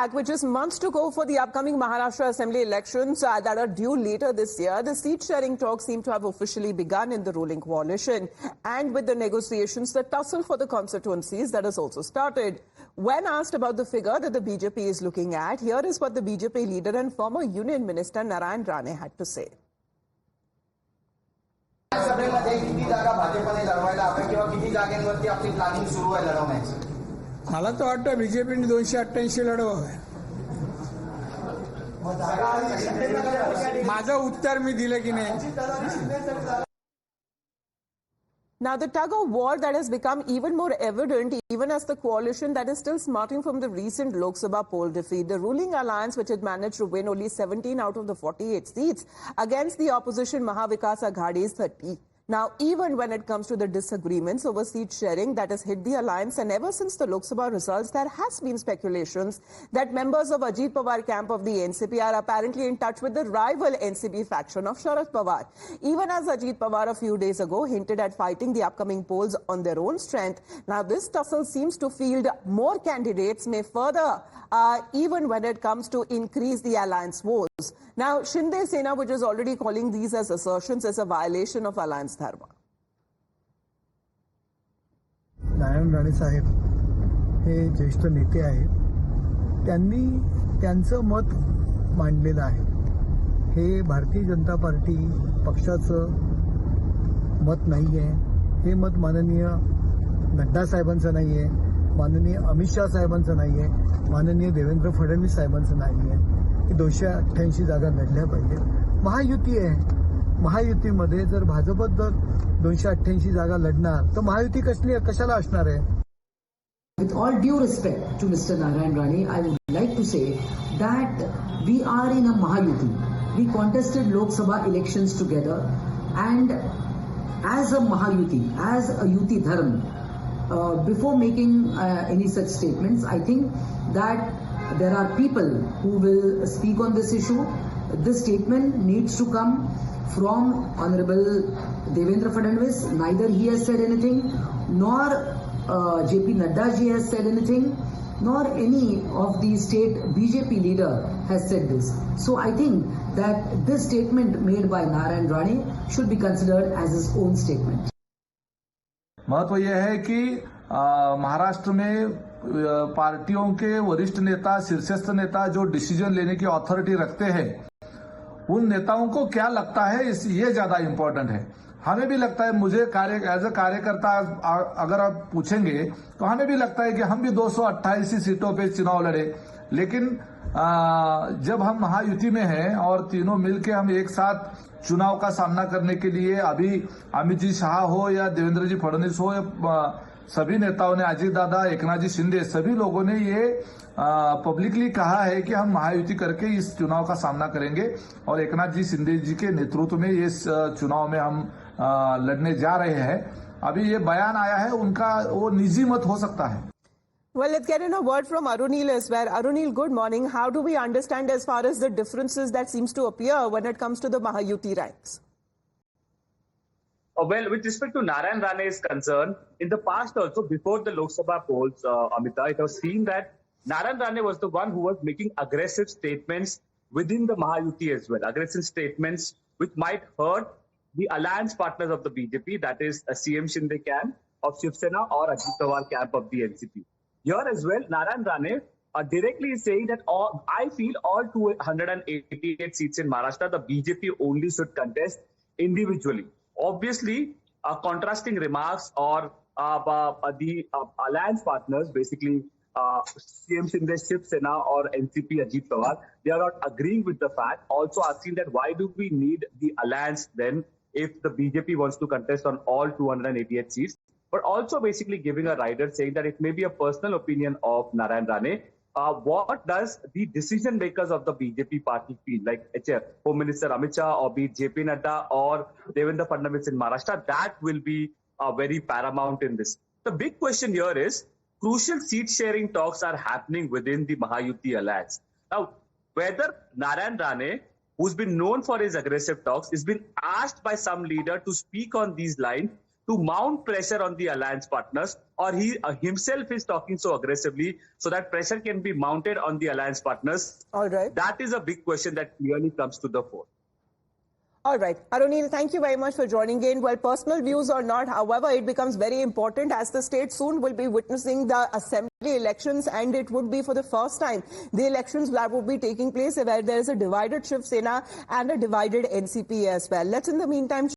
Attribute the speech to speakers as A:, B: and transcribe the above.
A: With just months to go for the upcoming Maharashtra Assembly elections that are due later this year, the seat-sharing talks seem to have officially begun in the ruling coalition. And with the negotiations, the tussle for the constituencies that has also started. When asked about the figure that the BJP is looking at, here is what the BJP leader and former Union Minister Narayan Rane had to say.
B: मला तर वाटतं बीजेपीने 288 लढवावं. माझं उत्तर मी दिलं की नाही.
A: Now, the tug of war that has become even more evident, even as the coalition that is still smarting from the recent Lok Sabha poll defeat. The ruling alliance, which had managed to win only 17 out of the 48 seats against the opposition Maha Vikas Aghadi's 30. Now, even when it comes to the disagreements over seat sharing that has hit the alliance, and ever since the Lok Sabha results, there has been speculations that members of Ajit Pawar camp of the NCP are apparently in touch with the rival NCP faction of Sharad Pawar. Even as Ajit Pawar a few days ago hinted at fighting the upcoming polls on their own strength, now this tussle seems to field more candidates, may further, even when it comes to increase the alliance woes. Now, Shinde Sena, which is already calling these as assertions, as a violation of alliance dharma.
C: Narayan Rane साहेब हे ज्येष्ठ नेते आहेत. त्यांनी त्यांचं मत मांडलेलं आहे. हे Bharatiya Janata party पक्षाचं मत नाही आहे. हे मत माननीय नड्डा साहेबांचं नाही आहे, माननीय अमित शाह साहेबांचं नाही आहे, माननीय देवेंद्र फडणवीस साहेबांचं नाही आहे. 288 जागा लढल्या पाहिजे. महायुती आहे. महायुतीमध्ये जर भाजप जर 288 जागा लढणार तर महायुती कशाला असणार आहे.
D: With all due respect to Mr. Narayan Rane, I would like to say that we are in a Mahayuti. We contested Lok Sabha elections together, and as a Mahayuti, as a Yuti Dharm, before making any such statements, I think that there are people who will speak on this issue. This statement needs to come from Honorable Devendra Fadnavis. Neither he has said anything, nor JP Nadda ji has said anything, nor any of the state BJP leader has said this. So I think that this statement made by Narayan Rane should be considered as his own statement.
E: महत्व यह है कि महाराष्ट्र में पार्टियों के वरिष्ठ नेता, शीर्षस्थ नेता जो डिसीजन लेने की अथॉरिटी रखते हैं, उन नेताओं को क्या लगता है ये ज्यादा इंपॉर्टेंट है. हमें भी लगता है, मुझे एज अ कार्यकर्ता अगर आप पूछेंगे तो हमें भी लगता है कि हम भी 228 सीटों पे चुनाव लड़े. लेकिन जब हम महायुति में हैं और तीनों मिलकर हम एक साथ चुनाव का सामना करने के लिए, अभी अमित जी शाह हो या देवेंद्र जी फडणवीस हो या सभी नेताओं ने, अजीत दादा, एकनाथ जी शिंदे, सभी लोगों ने ये पब्लिकली कहा है कि हम महायुति करके इस चुनाव का सामना करेंगे और एकनाथ जी शिंदे जी के नेतृत्व में इस चुनाव में हम लड़ने जा रहे हैं. अभी ये बयान आया है उनका, वो निजी मत हो सकता है.
A: Well, let's get in a word from Arunil as well. Arunil, good morning. How do we understand as far as the differences that seems to appear when it comes to the Mahayuti ranks?
F: Well, with respect to Narayan Rane's concern, in the past also, before the Lok Sabha polls, Amita, it was seen that Narayan Rane was the one who was making aggressive statements within the Mahayuti as well. Aggressive statements which might hurt the alliance partners of the BJP, that is a CM Shinde camp of Shiv Sena or Ajit Pawar camp of the NCP. Here as well, Narayan Rane directly is saying that I feel all 288 seats in Maharashtra, the BJP only should contest individually. Obviously, contrasting remarks or the alliance partners, basically CM Shinde, Shiv Sena or NCP Ajit Pawar, they are not agreeing with the fact, also asking that why do we need the alliance then if the BJP wants to contest on all 288 seats, but also basically giving a rider saying that it may be a personal opinion of Narayan Rane. What does the decision makers of the BJP party feel, like Home Minister Amit Shah or be JP Nadda or Devendra Fadnavis in Maharashtra? That will be very paramount in this. The big question here is, crucial seat sharing talks are happening within the Mahayuti alliance. Now, whether Narayan Rane, who's been known for his aggressive talks, has been asked by some leader to speak on these lines to mount pressure on the alliance partners, or he himself is talking so aggressively so that pressure can be mounted on the alliance partners?
A: All right.
F: That is a big question that clearly comes to the fore.
A: All right. Arunil, thank you very much for joining in. Well, personal views or not, however, it becomes very important as the state soon will be witnessing the assembly elections, and it would be for the first time the elections that would be taking place where there is a divided Shiv Sena and a divided NCP as well. Let's in the meantime